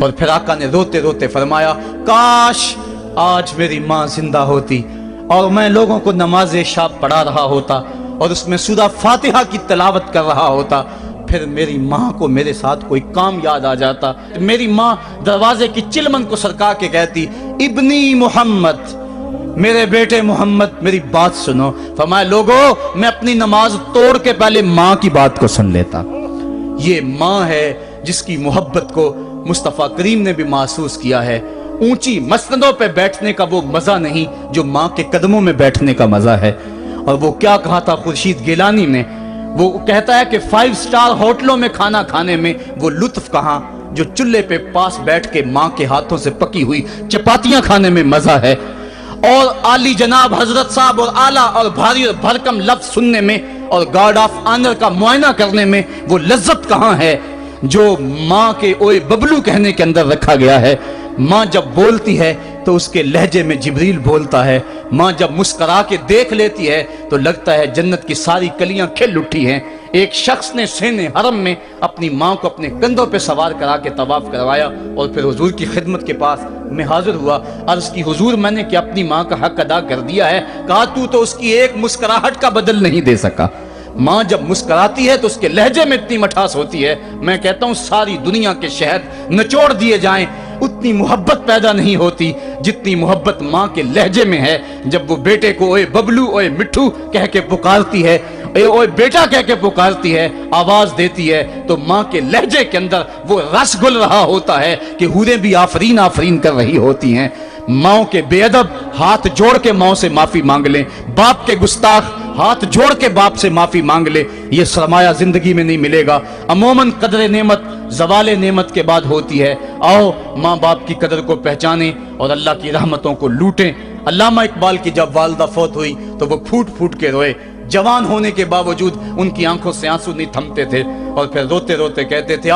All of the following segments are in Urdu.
اور پھر آقا نے روتے روتے فرمایا کاش آج میری ماں زندہ ہوتی اور میں لوگوں کو نماز شب پڑھا رہا ہوتا اور اس میں سورہ فاتحہ کی تلاوت کر رہا ہوتا، پھر میری ماں کو میرے ساتھ کوئی کام یاد آ جاتا، میری ماں دروازے کی چلمن کو سرکا کے کہتی ابنی محمد، میرے بیٹے محمد میری بات سنو۔ فرمایا لوگو میں اپنی نماز توڑ کے پہلے ماں کی بات کو سن لیتا۔ یہ ماں ہے جس کی محبت کو مصطفیٰ کریم نے بھی محسوس کیا ہے۔ اونچی مسندوں پہ بیٹھنے کا وہ مزہ نہیں جو ماں کے قدموں میں بیٹھنے کا مزہ ہے۔ اور وہ کیا کہا تھا خورشید گیلانی نے، وہ کہتا ہے کہ 5 اسٹار ہوٹلوں میں کھانا کھانے میں وہ لطف کہاں جو چولہے پہ پاس بیٹھ کے ماں کے ہاتھوں سے پکی ہوئی چپاتیاں کھانے میں مزہ ہے، اور عالی جناب حضرت صاحب اور اعلیٰ اور بھاری اور بھرکم لفظ سننے میں اور گارڈ آف آنر کا معائنہ کرنے میں وہ لذت کہاں ہے جو ماں کے اوئے ببلو کہنے کے اندر رکھا گیا ہے۔ ماں جب بولتی ہے تو اس کے لہجے میں جبریل بولتا ہے، ماں جب مسکرا کے دیکھ لیتی ہے تو لگتا ہے جنت کی ساری کلیاں کھل اٹھی ہیں۔ ایک شخص نے سین حرم میں اپنی ماں کو اپنے کندھوں پہ سوار کرا کے طواف کروایا اور پھر حضور کی خدمت کے پاس میں حاضر ہوا، عرض کی حضور میں نے کہ اپنی ماں کا حق ادا کر دیا ہے، کہا تو اس کی ایک مسکراہٹ کا بدل نہیں دے سکا۔ ماں جب مسکراتی ہے تو اس کے لہجے میں اتنی مٹھاس ہوتی ہے، میں کہتا ہوں ساری دنیا کے شہد نچوڑ دیے جائیں اتنی محبت پیدا نہیں ہوتی جتنی محبت ماں کے لہجے میں ہے۔ جب وہ بیٹے کو اوے ببلو اوے مٹھو کہہ کے پکارتی ہے، اوے بیٹا کہہ کے پکارتی ہے، آواز دیتی ہے، تو ماں کے لہجے کے اندر وہ رس گل رہا ہوتا ہے کہ حوریں بھی آفرین آفرین کر رہی ہوتی ہیں۔ ماں کے بے ادب ہاتھ جوڑ کے ماں سے معافی مانگ لیں، باپ کے گستاخ ہاتھ جوڑ کے باپ سے معافی مانگ لے، یہ سرمایہ زندگی میں نہیں ملے گا۔ عموماً قدر نعمت زوال نعمت کے بعد ہوتی ہے۔ آؤ ماں باپ کی قدر کو پہچانیں اور اللہ کی رحمتوں کو لوٹیں۔ علامہ اقبال کی جب والدہ فوت ہوئی تو وہ پھوٹ پھوٹ کے روئے، جوان ہونے کے باوجود ان کی آنکھوں سے آنسو نہیں تھمتے تھے، اور پھر روتے روتے کہتے تھے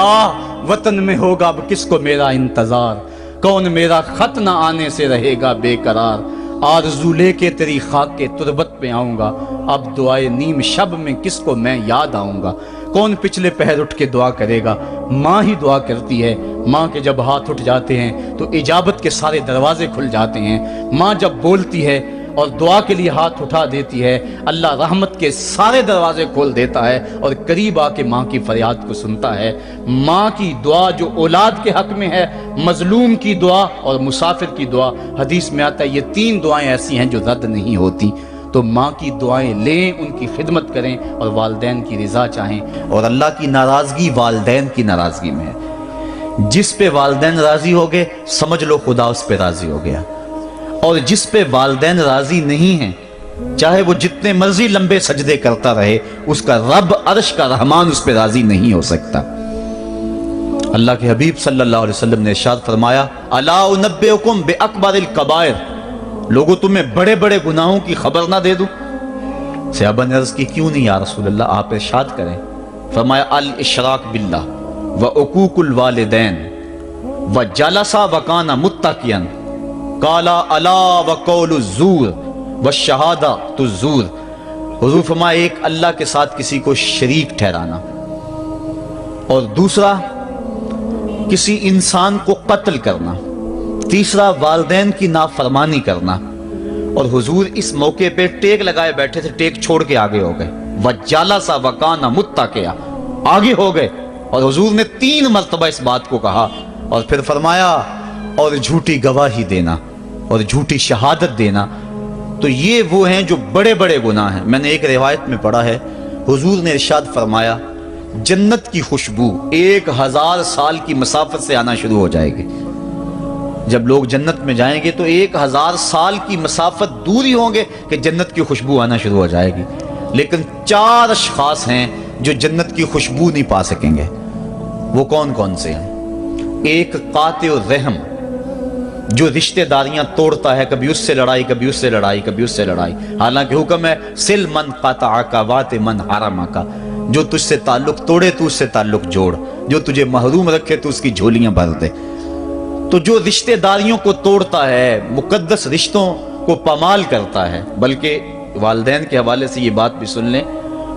وطن میں ہوگا اب کس کو میرا انتظار، کون میرا خط نہ آنے سے رہے گا بے قرار، آرزو لے کے تیری خاک کے تربت پہ آؤں گا، اب دعائے نیم شب میں کس کو میں یاد آؤں گا، کون پچھلے پہر اٹھ کے دعا کرے گا، ماں ہی دعا کرتی ہے۔ ماں کے جب ہاتھ اٹھ جاتے ہیں تو اجابت کے سارے دروازے کھل جاتے ہیں۔ ماں جب بولتی ہے اور دعا کے لیے ہاتھ اٹھا دیتی ہے، اللہ رحمت کے سارے دروازے کھول دیتا ہے اور قریب آ کے ماں کی فریاد کو سنتا ہے۔ ماں کی دعا جو اولاد کے حق میں ہے، مظلوم کی دعا اور مسافر کی دعا، حدیث میں آتا ہے یہ 3 دعائیں ایسی ہیں جو رد نہیں ہوتی۔ تو ماں کی دعائیں لیں، ان کی خدمت کریں اور والدین کی رضا چاہیں، اور اللہ کی ناراضگی والدین کی ناراضگی میں ہے۔ جس پہ والدین راضی ہو گئے سمجھ لو خدا اس پہ راضی ہو گیا، اور جس پہ والدین راضی نہیں ہیں چاہے وہ جتنے مرضی لمبے سجدے کرتا رہے، اس کا رب عرش کا رحمان اس پہ راضی نہیں ہو سکتا۔ اللہ کے حبیب صلی اللہ علیہ وسلم نے ارشاد فرمایا الا انبئکم باکبر الکبائر، لوگو تمہیں بڑے بڑے گناہوں کی خبر نہ دے دوں؟ صحابہ نے عرض کی کیوں نہیں یا رسول اللہ، آپ ارشاد کریں۔ فرمایا الاشراک باللہ وعقوق الوالدین وجلس وکان متقیا قال الا وقول الزور والشہادۃ الزور، حضور فرمایا ایک اللہ کے ساتھ کسی کو شریک ٹھہرانا، اور دوسرا کسی انسان کو قتل کرنا، تیسرا والدین کی نافرمانی کرنا۔ اور حضور اس موقع پہ ٹیک لگائے بیٹھے تھے، ٹیک چھوڑ کے آگے ہو گئے، وجلس وکان متقیا، آگے ہو گئے، اور حضور نے 3 مرتبہ اس بات کو کہا، اور پھر فرمایا اور جھوٹی گواہی دینا اور جھوٹی شہادت دینا۔ تو یہ وہ ہیں جو بڑے بڑے گناہ ہیں۔ میں نے ایک روایت میں پڑھا ہے حضور نے ارشاد فرمایا جنت کی خوشبو 1000 سال کی مسافت سے آنا شروع ہو جائے گی۔ جب لوگ جنت میں جائیں گے تو 1000 سال کی مسافت دور ہی ہوں گے کہ جنت کی خوشبو آنا شروع ہو جائے گی، لیکن 4 اشخاص ہیں جو جنت کی خوشبو نہیں پا سکیں گے۔ وہ کون کون سے ہیں؟ ایک قاطع الرحم، جو رشتہ داریاں توڑتا ہے، کبھی اس سے لڑائی، کبھی اس سے لڑائی، کبھی اس سے لڑائی، حالانکہ حکم ہے سل من قطعک وات من حرمک، جو تجھ سے تعلق توڑے تو اس سے تعلق جوڑ، جو تجھے محروم رکھے تو اس کی جھولیاں بھر دے۔ تو جو رشتہ داریوں کو توڑتا ہے، مقدس رشتوں کو پامال کرتا ہے، بلکہ والدین کے حوالے سے یہ بات بھی سن لیں،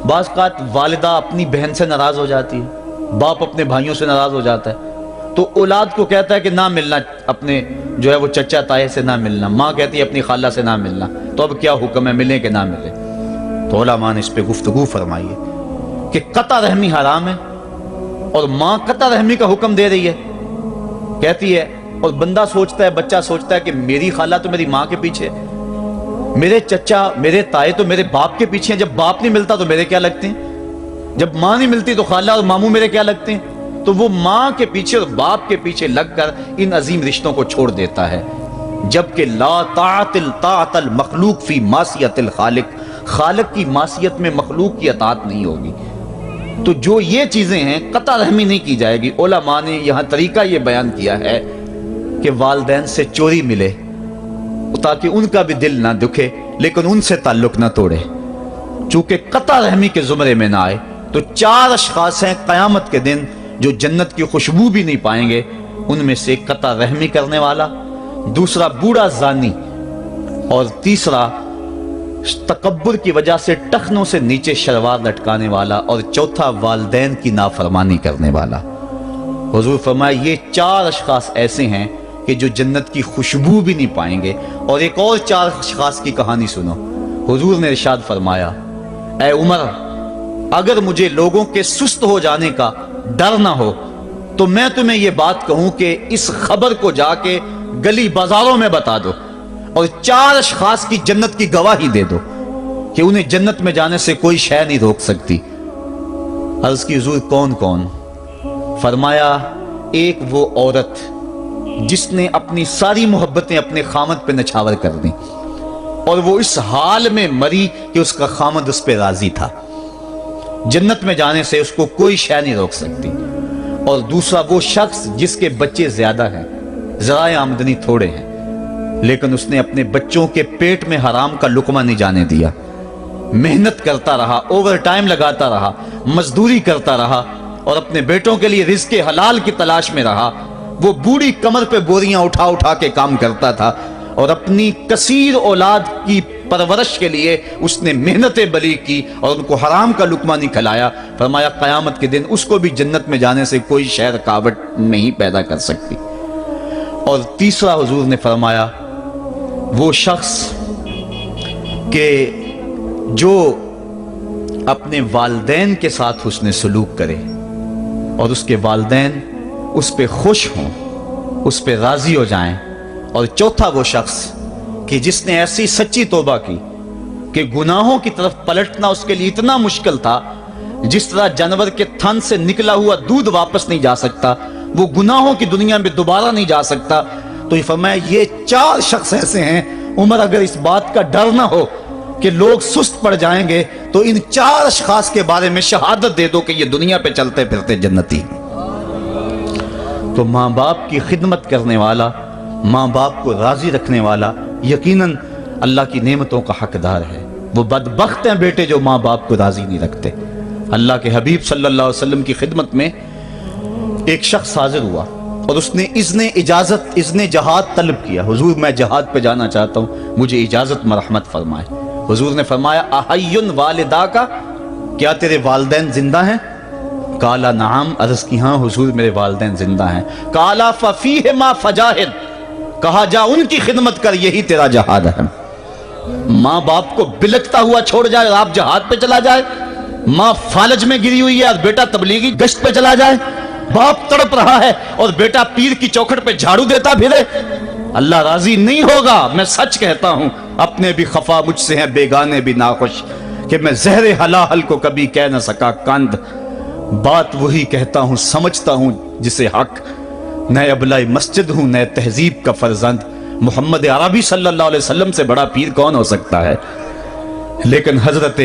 بعض اوقات والدہ اپنی بہن سے ناراض ہو جاتی ہے، باپ اپنے بھائیوں سے ناراض ہو جاتا ہے، تو اولاد کو کہتا ہے کہ نہ ملنا، اپنے جو ہے وہ چچا تائے سے نہ ملنا، ماں کہتی ہے اپنی خالہ سے نہ ملنا، تو اب کیا حکم ہے، ملیں کہ نہ ملیں؟ تو علماء نے اس پہ گفتگو فرمائی ہے کہ قطع رحمی حرام ہے، اور ماں قطع رحمی کا حکم دے رہی ہے، کہتی ہے، اور بندہ سوچتا ہے، بچہ سوچتا ہے کہ میری خالہ تو میری ماں کے پیچھے، میرے چچا میرے تائے تو میرے باپ کے پیچھے ہیں، جب باپ نہیں ملتا تو میرے کیا لگتے ہیں، جب ماں نہیں ملتی تو خالہ اور ماموں میرے کیا لگتے ہیں؟ تو وہ ماں کے پیچھے اور باپ کے پیچھے لگ کر ان عظیم رشتوں کو چھوڑ دیتا ہے، جبکہ لا طاعت المخلوق فی معصیت الخالق، خالق کی معصیت میں مخلوق کی اطاعت نہیں ہوگی۔ تو جو یہ چیزیں ہیں قطع رحمی نہیں کی جائے گی۔ علماء نے یہاں طریقہ یہ بیان کیا ہے کہ والدین سے چوری ملے تاکہ ان کا بھی دل نہ دکھے لیکن ان سے تعلق نہ توڑے، چونکہ قطع رحمی کے زمرے میں نہ آئے۔ تو 4 اشخاص ہیں قیامت کے دن جو جنت کی خوشبو بھی نہیں پائیں گے، ان میں سے قطع رحمی کرنے والا، دوسرا بوڑھا زانی، اور تیسرا تکبر کی وجہ سے ٹخنوں سے نیچے شلوار لٹکانے والا، اور چوتھا والدین کی نافرمانی کرنے والا۔ حضور فرمایا یہ 4 اشخاص ایسے ہیں کہ جو جنت کی خوشبو بھی نہیں پائیں گے۔ اور ایک اور 4 اشخاص کی کہانی سنو۔ حضور نے ارشاد فرمایا، اے عمر، اگر مجھے لوگوں کے سست ہو جانے کا ڈر نہ ہو تو میں تمہیں یہ بات کہوں کہ اس خبر کو جا کے گلی بازاروں میں بتا دو اور 4 اشخاص کی جنت کی گواہی دے دو کہ انہیں جنت میں جانے سے کوئی شے نہیں روک سکتی۔ عرض کی حضور کون کون؟ فرمایا ایک وہ عورت جس نے اپنی ساری محبتیں اپنے خامد پہ نچھاور کر دیں اور وہ اس حال میں مری کہ اس کا خامد اس پہ راضی تھا، جنت میں جانے سے اس کو کوئی شے نہیں روک سکتی۔ اور دوسرا وہ شخص جس کے بچے زیادہ ہیں، ذرائع آمدنی تھوڑے ہیں، لیکن اس نے اپنے بچوں کے پیٹ میں حرام کا لقمہ نہیں جانے دیا، محنت کرتا رہا، اوور ٹائم لگاتا رہا، مزدوری کرتا رہا اور اپنے بیٹوں کے لیے رزق حلال کی تلاش میں رہا۔ وہ بوڑھی کمر پہ بوریاں اٹھا اٹھا کے کام کرتا تھا اور اپنی کثیر اولاد کی پرورش کے لیے اس نے محنتیں بلی کی اور ان کو حرام کا لقمہ نہیں کھلایا۔ فرمایا قیامت کے دن اس کو بھی جنت میں جانے سے کوئی شے رکاوٹ نہیں پیدا کر سکتی۔ اور تیسرا حضور نے فرمایا وہ شخص کہ جو اپنے والدین کے ساتھ حسن سلوک کرے اور اس کے والدین اس پہ خوش ہوں، اس پہ راضی ہو جائیں۔ اور چوتھا وہ شخص کہ جس نے ایسی سچی توبہ کی کہ گناہوں کی طرف پلٹنا اس کے لیے اتنا مشکل تھا جس طرح جانور کے تھن سے نکلا ہوا دودھ واپس نہیں جا سکتا، وہ گناہوں کی دنیا میں دوبارہ نہیں جا سکتا۔ تو یہ فرمایا یہ 4 شخص ایسے ہیں عمر، اگر اس بات کا ڈر نہ ہو کہ لوگ سست پڑ جائیں گے تو ان 4 اشخاص کے بارے میں شہادت دے دو کہ یہ دنیا پہ چلتے پھرتے جنتی۔ تو ماں باپ کی خدمت کرنے والا، ماں باپ کو راضی رکھنے والا یقیناً اللہ کی نعمتوں کا حقدار ہے۔ وہ بدبخت ہیں بیٹے جو ماں باپ کو راضی نہیں رکھتے۔ اللہ کے حبیب صلی اللہ علیہ وسلم کی خدمت میں ایک شخص حاضر ہوا اور اس نے اذن جہاد طلب کیا، حضور میں جہاد پہ جانا چاہتا ہوں، مجھے اجازت مرحمت فرمائے۔ حضور نے فرمایا احیٌ والدا کا، کیا تیرے والدین زندہ ہیں؟ قال نعم، عرض کی ہاں حضور میرے والدین زندہ ہیں۔ قال ففیہما فجاہد، کہا جا ان کی خدمت کر، یہی تیرا جہاد ہے۔ ماں باپ کو بلکتا ہوا چھوڑ جائے اور آپ جہاد پہ چلا جائے، ماں فالج میں گری ہوئی ہے اور بیٹا تبلیغی گشت پہ چلا جائے، باپ تڑپ رہا ہے اور بیٹا پیر کی چوکھٹ پہ جھاڑو دیتا پھرے، اللہ راضی نہیں ہوگا۔ میں سچ کہتا ہوں، اپنے بھی خفا مجھ سے ہیں، بیگانے بھی ناخوش، کہ میں زہر حلاحل کو کبھی کہہ نہ سکا کند، بات وہی کہتا ہوں سمجھتا ہوں جسے حق، نئے ابلائی مسجد ہوں نئے تہذیب کا فرزند، محمد عربی صلی اللہ علیہ وسلم سے بڑا پیر کون ہو سکتا ہے؟ لیکن حضرت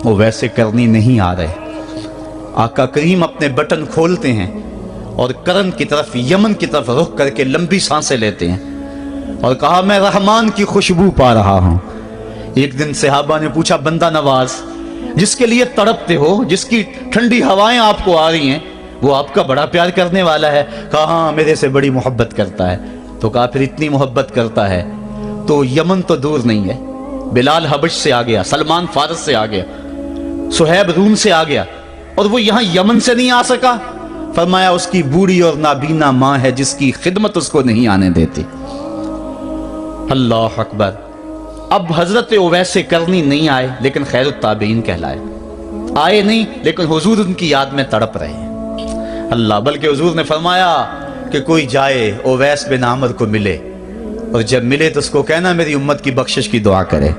وہ ویسے کرنی نہیں آ رہے۔ آقا کریم اپنے بٹن کھولتے ہیں اور کرن کی طرف، یمن کی طرف رخ کر کے لمبی سانسیں لیتے ہیں اور کہا میں رحمان کی خوشبو پا رہا ہوں۔ ایک دن صحابہ نے پوچھا بندہ نواز جس کے لیے تڑپتے ہو، جس کی ٹھنڈی ہوائیں آپ کو آ رہی ہیں، وہ آپ کا بڑا پیار کرنے والا ہے؟ کہا ہاں میرے سے بڑی محبت کرتا ہے۔ تو کہا پھر اتنی محبت کرتا ہے تو یمن تو دور نہیں ہے، بلال حبش سے آ گیا، سلمان فارس سے آ گیا، سہیب روم سے آ گیا، اور وہ یہاں یمن سے نہیں آ سکا؟ فرمایا اس کی بوڑھی اور نابینا ماں ہے جس کی خدمت اس کو نہیں آنے دیتی۔ اللہ اکبر۔ اب حضرت اویس کرنی نہیں آئے لیکن خیر التابعین کہلائے، آئے نہیں لیکن حضور ان کی یاد میں تڑپ رہے ہیں۔ اللہ، بلکہ حضور نے فرمایا کہ کوئی جائے اویس بن عامر کو ملے، اور جب ملے تو اس کو کہنا میری امت کی بخشش کی دعا کرے۔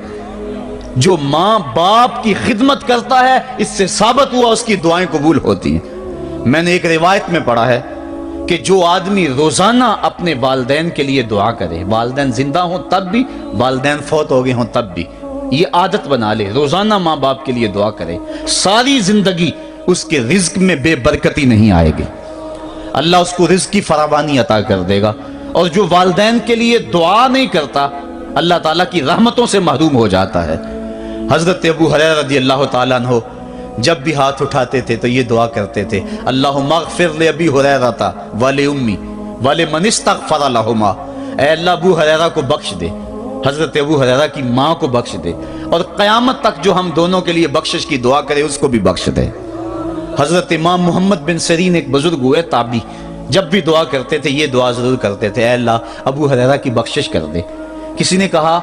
جو ماں باپ کی خدمت کرتا ہے اس سے ثابت ہوا اس کی دعائیں قبول ہوتی ہیں۔ میں نے ایک روایت میں پڑھا ہے کہ جو آدمی روزانہ اپنے والدین کے لیے دعا کرے، والدین زندہ ہوں تب بھی، والدین فوت ہو گئے ہوں تب بھی، یہ عادت بنا لے، روزانہ ماں باپ کے لیے دعا کرے، ساری زندگی اس کے رزق میں بے برکتی نہیں آئے گی، اللہ اس کو رزق کی فراوانی عطا کر دے گا۔ اور جو والدین کے لیے دعا نہیں کرتا اللہ تعالیٰ کی رحمتوں سے محروم ہو جاتا ہے۔ حضرت ابو ہریرہ رضی اللہ تعالیٰ عنہ جب بھی ہاتھ اٹھاتے تھے تو یہ دعا کرتے تھے، اللہم اغفر لابی ہریرہ ولأمی ولمن استغفر لہما، اے اللہ ابو ہریرہ کو بخش دے، حضرت ابو ہریرہ کی ماں کو بخش دے، اور قیامت تک جو ہم دونوں کے لیے بخشش کی دعا کرے اس کو بھی بخش دے۔ حضرت امام محمد بن سیرین ایک بزرگ ہوئے تابعی، جب بھی دعا کرتے تھے یہ دعا ضرور کرتے تھے، اے اللہ ابو ہریرہ کی بخشش کر دے۔ کسی نے کہا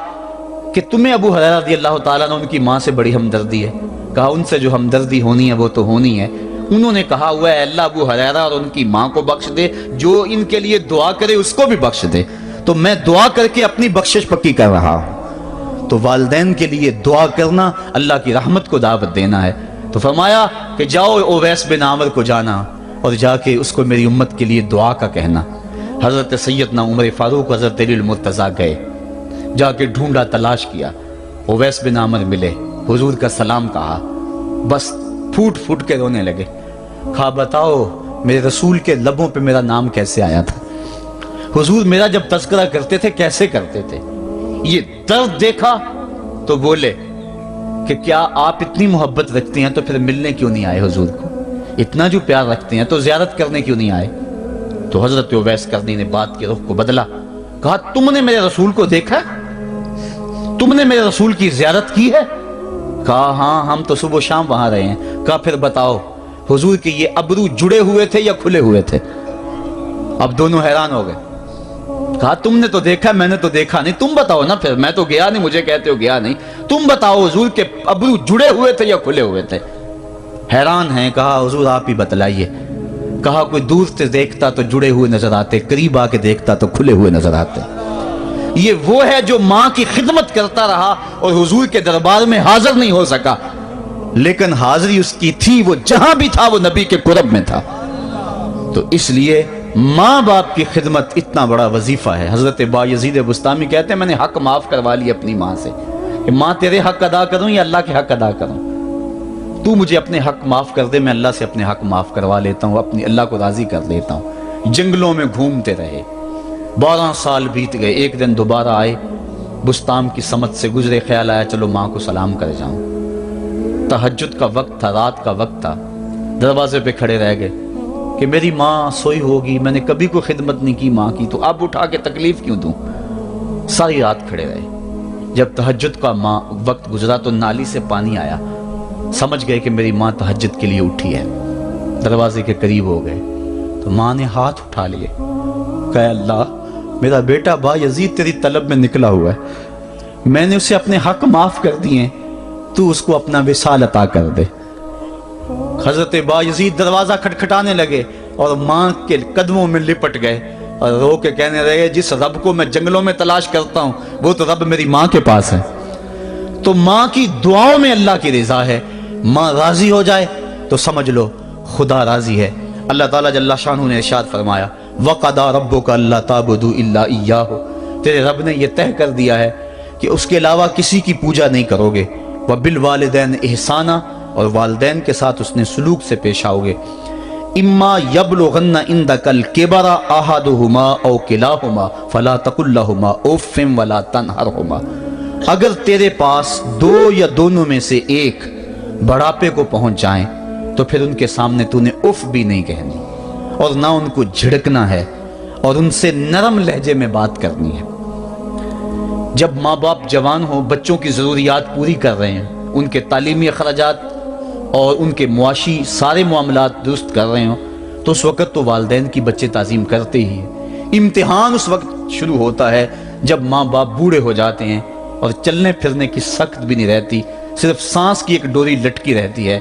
کہ تمہیں ابو ہریرہ رضی اللہ تعالیٰ عنہ ان کی ماں سے بڑی ہمدردی ہے؟ کہا ان سے جو ہمدردی ہونی ہے وہ تو ہونی ہے۔ انہوں نے کہا ہوا ہے اللہ ابو ہریرہ اور ان کی ماں کو بخش دے، جو ان کے لیے دعا کرے اس کو بھی بخش دے۔ تو میں دعا کر کے اپنی بخشش پکی کر رہا ہوں۔ تو والدین کے لیے دعا کرنا اللہ کی رحمت کو دعوت دینا ہے۔ تو فرمایا کہ جاؤ اویس بن عامر کو جانا اور جا کے اس کو میری امت کے لیے دعا کا کہنا۔ حضرت سیدنا عمر فاروق حضرت علی المرتضیٰ گئے، جا کے ڈھونڈا، تلاش کیا، اویس بن عامر ملے، حضور کا سلام کہا، بس پھوٹ پھوٹ کے رونے لگے۔ کہا بتاؤ میرے رسول کے لبوں پہ میرا نام کیسے آیا تھا؟ حضور میرا جب تذکرہ کرتے تھے کیسے کرتے تھے؟ یہ درد دیکھا تو بولے کہ کیا آپ اتنی محبت رکھتے ہیں تو پھر ملنے کیوں نہیں آئے حضور کو؟ اتنا جو پیار رکھتے ہیں تو زیارت کرنے کیوں نہیں آئے؟ تو حضرت اویس کرنی نے بات کے رخ کو بدلا، کہا تم نے میرے رسول کو دیکھا؟ تم نے میرے رسول کی زیارت کی ہے؟ کہا ہاں ہم تو صبح و شام وہاں رہے ہیں۔ کہا پھر بتاؤ حضور کے یہ ابرو جڑے ہوئے تھے یا کھلے ہوئے تھے؟ اب دونوں حیران ہو گئے۔ کہا تم نے تو دیکھا، میں نے تو دیکھا نہیں، تم بتاؤ نا، پھر میں تو گیا نہیں، مجھے کہتے ہو گیا نہیں، تم بتاؤ حضور کے ابرو جڑے ہوئے تھے یا کھلے ہوئے تھے؟ حیران ہیں۔ کہا حضور آپ ہی بتلائیے۔ کہا کوئی دور سے دیکھتا تو جڑے ہوئے نظر آتے، قریب آ کے دیکھتا تو کھلے ہوئے نظر آتے۔ یہ وہ ہے جو ماں کی خدمت کرتا رہا اور حضور کے دربار میں حاضر نہیں ہو سکا، لیکن حاضری اس کی تھی، وہ جہاں بھی تھا وہ نبی کے قرب میں تھا۔ تو اس لیے ماں باپ کی خدمت اتنا بڑا وظیفہ ہے۔ حضرت بایزید بستامی کہتے ہیں میں نے حق معاف کروا لی اپنی ماں سے، کہ ماں تیرے حق ادا کروں یا اللہ کے حق ادا کروں؟ تو مجھے اپنے حق معاف کر دے، میں اللہ سے اپنے حق معاف کروا لیتا ہوں، اپنی اللہ کو راضی کر لیتا ہوں۔ جنگلوں میں گھومتے رہے، 12 سال بیت گئے، ایک دن دوبارہ آئے، بستام کی سمت سے گزرے، خیال آیا چلو ماں کو سلام کر جاؤں۔ تہجد کا وقت تھا، رات کا وقت تھا، دروازے پہ کھڑے رہ گئے کہ میری ماں سوئی ہوگی، میں نے کبھی کوئی خدمت نہیں کی ماں کی، تو اب اٹھا کے تکلیف کیوں دوں؟ ساری رات کھڑے رہے۔ جب تہجد کا وقت گزرا تو نالی سے پانی آیا، سمجھ گئے کہ میری ماں تہجد کے لیے اٹھی ہے، دروازے کے قریب ہو گئے تو ماں نے ہاتھ اٹھا لیے، کہا اللہ میرا بیٹا بایزید تیری طلب میں نکلا ہوا ہے، میں نے اسے اپنے حق معاف کر دیے، تو اس کو اپنا وصال عطا کر دے۔ حضرت بایزید دروازہ کھٹکھٹانے لگے اور ماں کے قدموں میں لپٹ گئے اور رو کے کہنے لگے جس رب کو میں جنگلوں میں تلاش کرتا ہوں وہ تو رب میری ماں کے پاس ہے۔ تو ماں کی دعاؤں میں اللہ کی رضا ہے، ماں راضی ہو جائے تو سمجھ لو خدا راضی ہے۔ اللہ تعالیٰ جل شانہ نے ارشاد فرمایا وَقَضَىٰ رَبُّكَ أَلَّا تَعْبُدُوا إِلَّا إِيَّاهُ، تیرے رب نے یہ طے کر دیا ہے کہ اس کے علاوہ کسی کی پوجا نہیں کرو گے، وَبِالْوَالِدَيْنِ إِحْسَانًا، اور والدین کے ساتھ اس نے سلوک سے پیش آؤ گے۔ اِمَّا يَبْلُغَنَّ عِندَكَ الْكِبَرَ أَحَدُهُمَا أَوْ كِلَاهُمَا فَلَا تَقُل لَّهُمَا أُفٍّ وَلَا تَنْهَرْهُمَا، اگر تیرے پاس دو یا دونوں میں سے ایک بڑھاپے کو پہنچ جائیں تو پھر ان کے سامنے تو نے اف بھی نہیں کہنی اور نہ ان کو جھڑکنا ہے اور ان سے نرم لہجے میں بات کرنی ہے۔ جب ماں باپ جوان ہوں، بچوں کی ضروریات پوری کر رہے ہیں، ان کے تعلیمی اخراجات اور ان کے معاشی سارے معاملات درست کر رہے ہوں، تو اس وقت تو والدین کی بچے تعظیم کرتے ہی ہیں۔ امتحان اس وقت شروع ہوتا ہے جب ماں باپ بوڑھے ہو جاتے ہیں اور چلنے پھرنے کی سخت بھی نہیں رہتی، صرف سانس کی ایک ڈوری لٹکی رہتی ہے،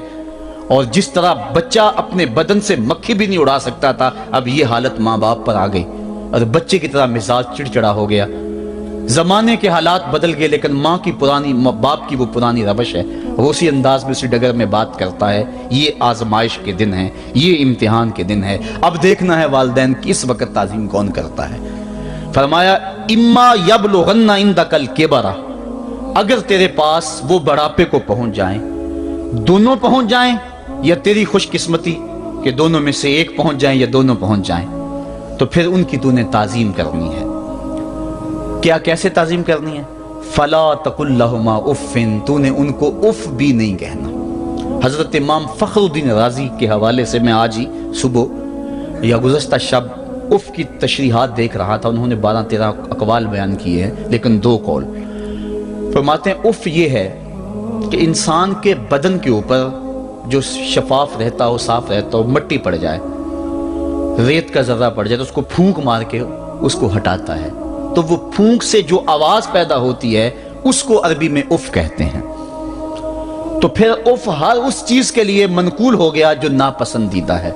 اور جس طرح بچہ اپنے بدن سے مکھی بھی نہیں اڑا سکتا تھا، اب یہ حالت ماں باپ پر آ گئی اور بچے کی طرح مزاج چڑچڑا ہو گیا۔ زمانے کے حالات بدل گئے، لیکن ماں باپ کی وہ پرانی روش ہے، وہ اسی انداز میں اسی ڈگر میں بات کرتا ہے۔ یہ آزمائش کے دن ہیں، یہ امتحان کے دن ہے، اب دیکھنا ہے والدین کی اس وقت تعظیم کون کرتا ہے۔ فرمایا اما یبلغن عندک الکبر، اگر تیرے پاس وہ بڑھاپے کو پہنچ جائیں، دونوں پہنچ جائیں، یا تیری خوش قسمتی کہ دونوں میں سے ایک پہنچ جائیں یا دونوں پہنچ جائیں، تو پھر ان کی تو نے تعظیم کرنی ہے۔ کیا کیسے تعظیم کرنی ہے؟ فلا تقل لہما اف، تو نے ان کو اف بھی نہیں کہنا۔ حضرت امام فخر الدین رازی کے حوالے سے میں آج ہی صبح یا گزشتہ شب اف کی تشریحات دیکھ رہا تھا، انہوں نے 12-13 اقوال بیان کیے ہیں، لیکن 2 قول فرماتے ہیں۔ اف یہ ہے کہ انسان کے بدن کے اوپر جو شفاف رہتا ہو، صاف رہتا ہو، مٹی پڑ جائے، ریت کا ذرہ پڑ جائے تو اس کو پھونک مار کے اس کو ہٹاتا ہے، تو وہ پھونک سے جو آواز پیدا ہوتی ہے اس کو عربی میں اف کہتے ہیں۔ تو پھر اف ہر اس چیز کے لیے منقول ہو گیا جو ناپسندیدہ ہے۔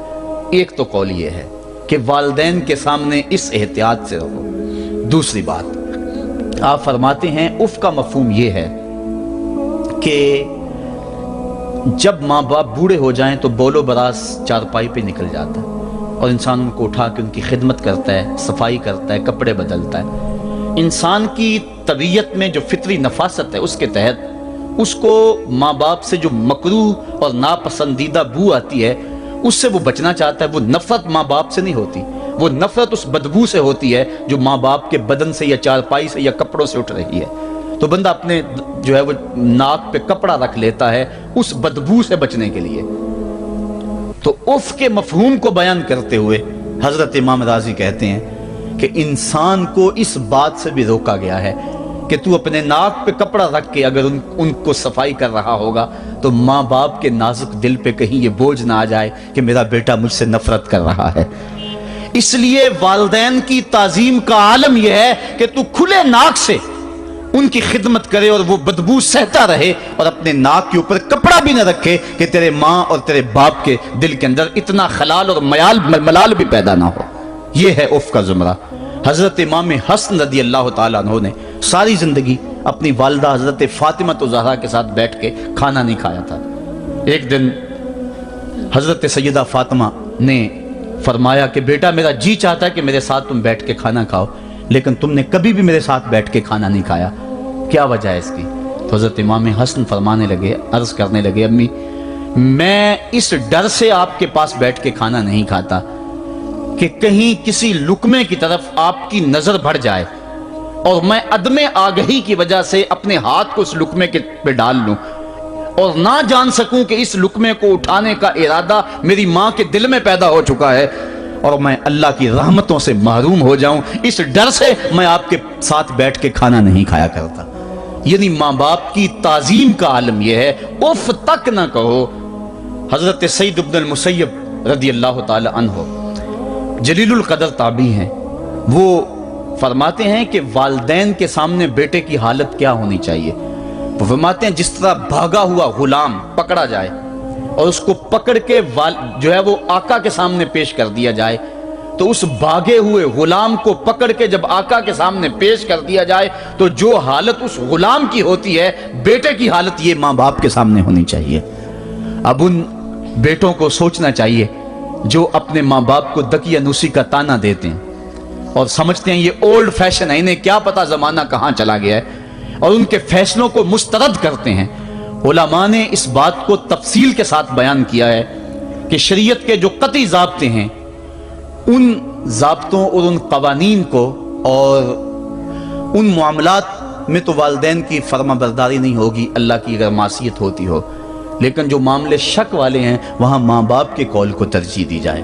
ایک تو قول یہ ہے کہ والدین کے سامنے اس احتیاط سے رہو۔ دوسری بات آپ فرماتے ہیں اف کا مفہوم یہ ہے کہ جب ماں باپ بوڑھے ہو جائیں تو بول و براز چارپائی پہ نکل جاتا ہے اور انسان ان کو اٹھا کے ان کی خدمت کرتا ہے، صفائی کرتا ہے، کپڑے بدلتا ہے۔ انسان کی طبیعت میں جو فطری نفاست ہے اس کے تحت اس کو ماں باپ سے جو مکروہ اور ناپسندیدہ بو آتی ہے اس سے وہ بچنا چاہتا ہے۔ وہ نفرت ماں باپ سے نہیں ہوتی، وہ نفرت اس بدبو سے ہوتی ہے جو ماں باپ کے بدن سے یا چارپائی سے یا کپڑوں سے اٹھ رہی ہے۔ تو بندہ اپنے جو ہے وہ ناک پہ کپڑا رکھ لیتا ہے اس بدبو سے بچنے کے لیے۔ تو اف کے مفہوم کو بیان کرتے ہوئے حضرت امام رازی کہتے ہیں کہ انسان کو اس بات سے بھی روکا گیا ہے کہ تو اپنے ناک پہ کپڑا رکھ کے اگر ان کو صفائی کر رہا ہوگا تو ماں باپ کے نازک دل پہ کہیں یہ بوجھ نہ آ جائے کہ میرا بیٹا مجھ سے نفرت کر رہا ہے۔ اس لیے والدین کی تعظیم کا عالم یہ ہے کہ تو کھلے ناک سے ان کی خدمت کرے اور وہ بدبو سہتا رہے اور اپنے ناک کے اوپر کپڑا بھی نہ رکھے کہ تیرے ماں اور تیرے باپ کے دل کے اندر اتنا خلال اور ملال بھی پیدا نہ ہو۔ یہ ہے اف کا زمرہ۔ حضرت امام حسن رضی اللہ تعالیٰ عنہ نے ساری زندگی اپنی والدہ حضرت فاطمہ زہرا کے ساتھ بیٹھ کے کھانا نہیں کھایا تھا۔ ایک دن حضرت سیدہ فاطمہ نے فرمایا کہ بیٹا میرا جی چاہتا ہے کہ میرے ساتھ تم بیٹھ کے کھانا کھاؤ، لیکن تم نے کبھی بھی میرے ساتھ بیٹھ کے کھانا نہیں کھایا، کیا وجہ ہے اس کی؟ تو حضرت امام حسن فرمانے لگے، عرض کرنے لگے امی میں اس ڈر سے آپ کے پاس بیٹھ کے کھانا نہیں کھاتا کہ کہیں کسی لقمے کی طرف آپ کی نظر بڑھ جائے اور میں عدم آگہی کی وجہ سے اپنے ہاتھ کو اس لقمے پہ ڈال لوں اور نہ جان سکوں کہ اس لقمے کو اٹھانے کا ارادہ میری ماں کے دل میں پیدا ہو چکا ہے اور میں اللہ کی رحمتوں سے محروم ہو جاؤں، اس ڈر سے میں آپ کے ساتھ بیٹھ کے کھانا نہیں کھایا کرتا۔ یعنی ماں باپ کی تعظیم کا عالم یہ ہے، اف تک نہ کہو۔ حضرت سعید بن المسیب رضی اللہ تعالی عنہ جلیل القدر تابعی ہیں، وہ فرماتے ہیں کہ والدین کے سامنے بیٹے کی حالت کیا ہونی چاہیے۔ وہ فرماتے ہیں جس طرح بھاگا ہوا غلام پکڑا جائے اور اس کو پکڑ کے جو ہے وہ آقا کے سامنے پیش کر دیا جائے، تو اس بھاگے ہوئے غلام کو پکڑ کے جب آقا کے سامنے پیش کر دیا جائے تو جو حالت اس غلام کی ہوتی ہے بیٹے کی حالت یہ ماں باپ کے سامنے ہونی چاہیے۔ اب ان بیٹوں کو سوچنا چاہیے جو اپنے ماں باپ کو دقیانوسی کا تانا دیتے ہیں اور سمجھتے ہیں یہ اولڈ فیشن ہے، انہیں کیا پتا زمانہ کہاں چلا گیا ہے، اور ان کے فیصلوں کو مسترد کرتے ہیں۔ علماء نے اس بات کو تفصیل کے ساتھ بیان کیا ہے کہ شریعت کے جو قطعی ضابطے ہیں ان ضابطوں اور ان قوانین کو اور ان معاملات میں تو والدین کی فرما برداری نہیں ہوگی اللہ کی اگر معصیت ہوتی ہو، لیکن جو معاملے شک والے ہیں وہاں ماں باپ کے قول کو ترجیح دی جائے۔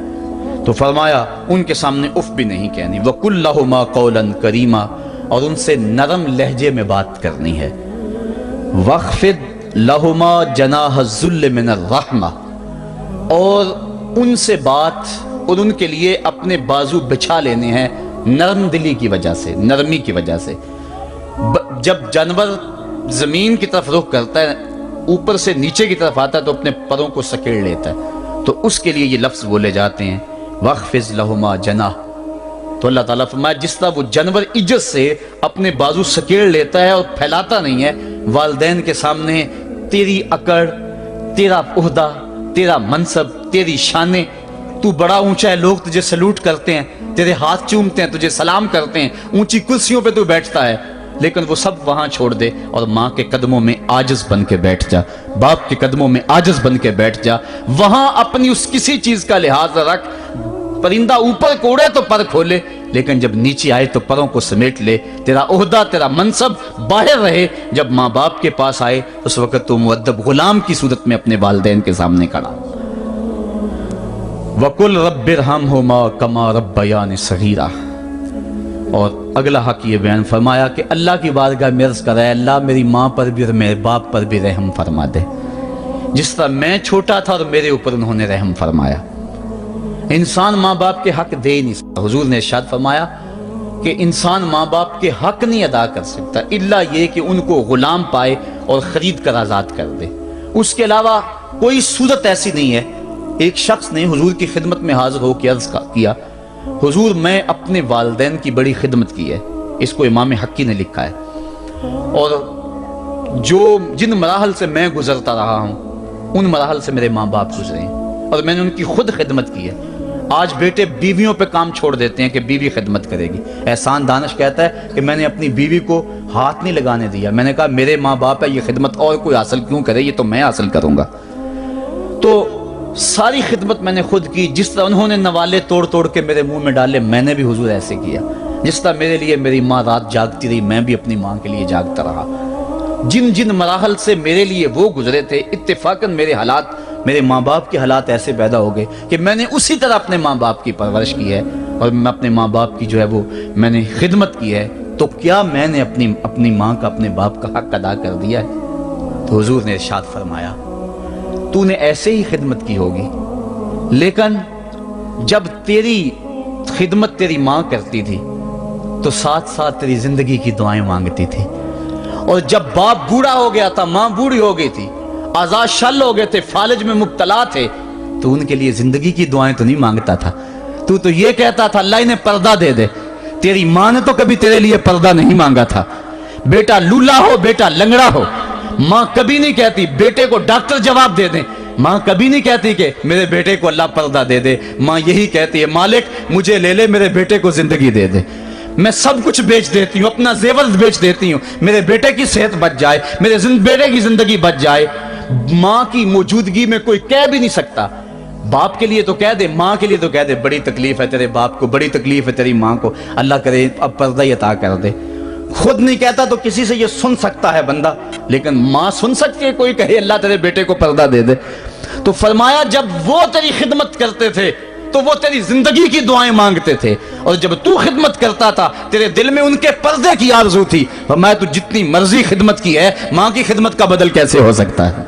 تو فرمایا ان کے سامنے اف بھی نہیں کہنی، وَقُلْ لَهُمَا قَوْلًا كَرِيمًا، اور ان سے نرم لہجے میں بات کرنی ہے۔ وَاخْفِضْ لَهُمَا جَنَاحَ الذُّلِّ مِنَ الرَّحْمَةِ، اور ان سے بات اور ان کے لیے اپنے بازو بچھا لینے ہیں نرم دلی کی وجہ سے، نرمی کی وجہ سے۔ جب جانور زمین کی طرف رخ کرتا ہے، اوپر سے نیچے کی طرف آتا ہے تو اپنے پروں کو سکیڑ لیتا ہے، تو اس کے لیے یہ لفظ بولے جاتے ہیں وَخْفِضْ لَهُمَا جَنَاحَ۔ تو اللہ تعالیٰ فرمایا جس طرح وہ جانور عزت سے اپنے بازو سکیڑ لیتا ہے اور پھیلاتا نہیں ہے، والدین کے سامنے تیری اکڑ، تیرا عہدہ، تیرا منصب، تیری شانیں، تو بڑا اونچا ہے، لوگ تجھے سلوٹ کرتے ہیں، تیرے ہاتھ چومتے ہیں، تجھے سلام کرتے ہیں، اونچی کرسیوں پہ تو بیٹھتا ہے، لیکن وہ سب وہاں چھوڑ دے اور ماں کے قدموں میں عاجز بن کے بیٹھ جا، باپ کے قدموں میں عاجز بن کے بیٹھ جا، وہاں اپنی اس کسی چیز کا لحاظ رکھ، پرندہ اوپر کو اڑے تو پر کھولے، لیکن جب نیچے آئے تو پروں کو سمیٹ لے، تیرا عہدہ، تیرا منصب باہر رہے، جب ماں باپ کے پاس آئے اس وقت تو مؤدب غلام کی صورت میں اپنے والدین کے سامنے کھڑا۔ وَقُلْ رَبِّ ارْحَمْهُمَا كَمَا رَبَّيَانِ صَغِيرًا۔ اور اگلا حق یہ بیان فرمایا کہ اللہ کی بارگاہ میں عرض کر رہا ہے اللہ میری ماں پر بھی اور میرے باپ پر بھی رحم فرما دے، جس طرح میں چھوٹا تھا اور میرے اوپر انہوں نے رحم فرمایا۔ انسان ماں باپ کے حق دے ہی نہیں سکتا۔ حضور نے ارشاد فرمایا کہ انسان ماں باپ کے حق نہیں ادا کر سکتا الا یہ کہ ان کو غلام پائے اور خرید کر آزاد کر دے، اس کے علاوہ کوئی صورت ایسی نہیں ہے۔ ایک شخص نے حضور کی خدمت میں حاضر ہو کے عرض کیا حضور میں اپنے والدین کی بڑی خدمت کی ہے، اس کو امام حقی نے لکھا ہے، اور جن مراحل سے میں گزرتا رہا ہوں ان مراحل سے میرے ماں باپ گزرے ہیں اور میں نے ان کی خود خدمت کی ہے۔ آج بیٹے بیویوں پہ کام چھوڑ دیتے ہیں کہ بیوی خدمت کرے گی۔ احسان دانش کہتا ہے کہ میں نے اپنی بیوی کو ہاتھ نہیں لگانے دیا، میں نے کہا میرے ماں باپ ہے، یہ خدمت اور کوئی حاصل کیوں کرے، یہ تو میں حاصل کروں گا۔ تو ساری خدمت میں نے خود کی، جس طرح انہوں نے نوالے توڑ توڑ کے میرے منہ میں ڈالے میں نے بھی حضور ایسے کیا، جس طرح میرے لیے میری ماں رات جاگتی رہی میں بھی اپنی ماں کے لیے جاگتا رہا۔ جن مراحل سے میرے لیے وہ گزرے تھے اتفاقاً میرے حالات، میرے ماں باپ کے حالات ایسے پیدا ہو گئے کہ میں نے اسی طرح اپنے ماں باپ کی پرورش کی ہے اور میں اپنے ماں باپ کی جو ہے وہ میں نے خدمت کی ہے، تو کیا میں نے اپنی ماں کا اپنے باپ کا حق ادا کر دیا ہے؟ تو حضور نے ارشاد فرمایا تو نے ایسے ہی خدمت کی ہوگی، لیکن جب تیری خدمت تیری ماں کرتی تھی تو ساتھ ساتھ تیری زندگی کی دعائیں مانگتی تھی، اور جب باپ بوڑھا ہو گیا تھا، ماں بوڑھی ہو گئی تھی، آزاد شل ہو گئے تھے، فالج میں مبتلا تھے، تو ان کے لیے زندگی کی دعائیں تو نہیں مانگتا تھا، تو یہ کہتا تھا اللہ انہیں پردہ دے دے۔ تیری ماں نے تو کبھی تیرے لیے پردہ نہیں مانگا تھا، بیٹا لولا ہو بیٹا لنگڑا ہو، ماں کبھی نہیں کہتی بیٹے کو ڈاکٹر جواب دے دیں، ماں کبھی نہیں کہتی کہ میرے بیٹے کو اللہ پردہ دے دے، ماں یہی کہتی ہے مالک مجھے لے لے، میرے بیٹے کو زندگی دے دے، میں سب کچھ بیچ دیتی ہوں، اپنا زیور بیچ دیتی ہوں، میرے بیٹے کی صحت بچ جائے، میرے بیٹے کی زندگی بچ جائے۔ ماں کی موجودگی میں کوئی کہہ بھی نہیں سکتا، باپ کے لیے تو کہہ دے، ماں کے لیے تو کہہ دے بڑی تکلیف ہے تیرے باپ کو، بڑی تکلیف ہے تیری ماں کو، اللہ کرے اب پردہ ہی عطا کر دے۔ خود نہیں کہتا تو کسی سے یہ سن سکتا ہے بندہ، لیکن ماں سن سکتی ہے کوئی کہے اللہ تیرے بیٹے کو پردہ دے دے؟ تو فرمایا جب وہ تیری خدمت کرتے تھے تو وہ تیری زندگی کی دعائیں مانگتے تھے، اور جب تو خدمت کرتا تھا تیرے دل میں ان کے پردے کی آرزو تھی۔ فرمایا تو جتنی مرضی خدمت کی ہے، ماں کی خدمت کا بدل کیسے ہو سکتا ہے؟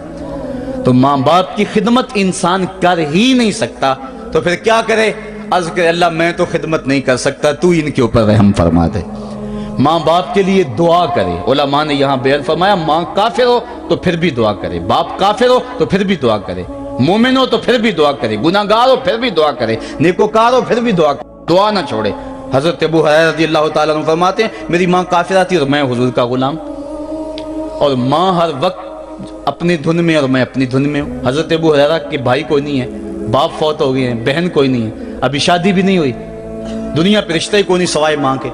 تو ماں باپ کی خدمت انسان کر ہی نہیں سکتا تو پھر کیا کرے؟ عرض کرے اللہ میں تو خدمت نہیں کر سکتا، تو ان کے اوپر رحم فرما دے۔ ماں باپ کے لیے دعا کرے۔ علماء نے یہاں بیان فرمایا ماں کافر ہو تو پھر بھی دعا کرے، باپ کافر ہو تو پھر بھی دعا کرے، مومن ہو تو پھر بھی دعا کرے، گناہگار ہو پھر بھی دعا کرے، نیکوکار ہو پھر بھی دعا کرے، دعا نہ چھوڑے۔ حضرت ابو ہریرہ رضی اللہ تعالیٰ عنہ فرماتے ہیں میری ماں کافرہ تھی اور میں حضور کا غلام، اور ماں ہر وقت اپنی دھن میں اور میں اپنی دھن میں ہوں۔ حضرت ابو ہریرہ کے بھائی کوئی نہیں ہے، باپ فوت ہو گئے ہیں، بہن کوئی نہیں ہے، ابھی شادی بھی نہیں ہوئی، دنیا پہ رشتہ ہی کوئی نہیں سوائے ماں کے،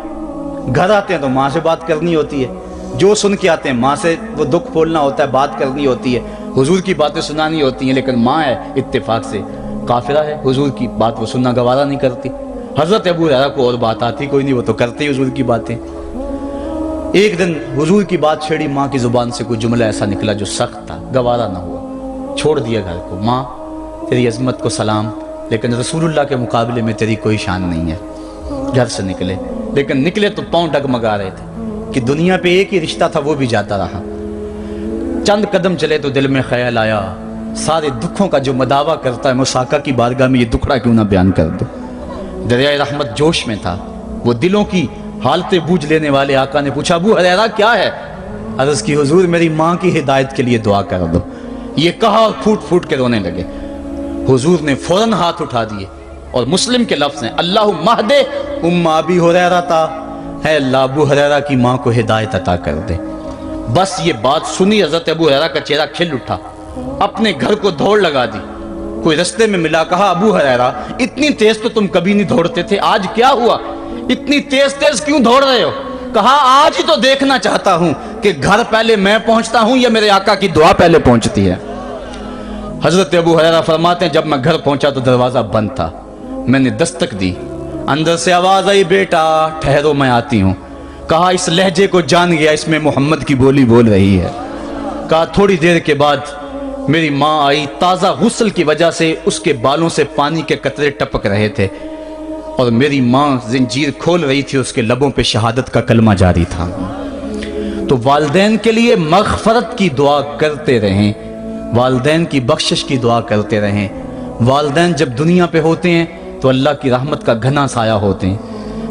گھر آتے ہیں تو ماں سے بات کرنی ہوتی ہے، جو سن کے آتے ہیں ماں سے وہ دکھ پھولنا ہوتا ہے، بات کرنی ہوتی ہے، حضور کی باتیں سنانی ہوتی ہیں، لیکن ماں ہے اتفاق سے کافرہ ہے، حضور کی بات وہ سننا گوارا نہیں کرتی۔ حضرت ابو ہریرہ کو اور بات آتی کوئی نہیں، وہ تو کرتے ہی حضور کی باتیں۔ ایک دن حضور کی بات چھیڑی، ماں کی زبان سے کوئی جملہ ایسا نکلا جو سخت تھا، گوارا نہ ہوا، چھوڑ دیا گھر کو۔ ماں تیری عظمت کو سلام، لیکن رسول اللہ کے مقابلے میں تیری کوئی شان نہیں ہے۔ گھر سے نکلے، لیکن نکلے تو پاؤں ڈگمگا رہے تھے کہ دنیا پہ ایک ہی رشتہ تھا وہ بھی جاتا رہا۔ چند قدم چلے تو دل میں خیال آیا سارے دکھوں کا جو مداوع کرتا ہے مساقہ کی بارگاہ میں یہ دکھڑا کیوں نہ بیان کر دو۔ دریائے رحمت جوش میں تھا، وہ دلوں کی حالتیں بوجھ لینے والے آقا نے پوچھا ابو ہریرہ کیا ہے؟ عرض کی حضور میری ماں کی ہدایت کے لیے دعا کر دو۔ یہ کہا اور پھوٹ پھوٹ کے رونے لگے۔ حضور نے فوراً ہاتھ اٹھا دیے اور مسلم کے لفظ ہیں اللہم اہد ام ابی ہریرہ، اے اللہ ابو ہریرہ کی ماں کو ہدایت عطا کر دے۔ بس یہ بات سنی حضرت ابو ہریرہ کا چہرہ کھل اٹھا، اپنے گھر کو دوڑ لگا دی۔ کوئی رستے میں ملا، کہا ابو ہریرہ اتنی تیز تو تم کبھی نہیں دوڑتے تھے، آج کیا ہوا؟ اتنی تیز تیز کیوں دوڑ رہے ہو؟ کہا آج ہی تو دیکھنا چاہتا ہوں کہ گھر پہلے میں پہنچتا ہوں یا میرے آقا کی دعا پہلے پہنچتی ہے۔ حضرت ابو ہریرہ فرماتے ہیں جب میں گھر پہنچا تو دروازہ بند تھا، میں نے دستک دی، اندر سے آواز آئی بیٹا ٹھہرو میں آتی ہوں۔ کہا اس لہجے کو جان گیا، اس میں محمد کی بولی بول رہی ہے۔ کہا تھوڑی دیر کے بعد میری ماں آئی، تازہ غسل کی وجہ سے اس کے بالوں سے پانی کے قطرے ٹپک رہے تھے اور میری ماں زنجیر کھول رہی تھی، اس کے لبوں پہ شہادت کا کلمہ جاری تھا۔ تو والدین کے لیے مغفرت کی دعا کرتے رہیں، والدین کی بخشش کی دعا کرتے رہیں۔ والدین جب دنیا پہ ہوتے ہیں تو اللہ کی رحمت کا گھنا سایہ ہوتے ہیں،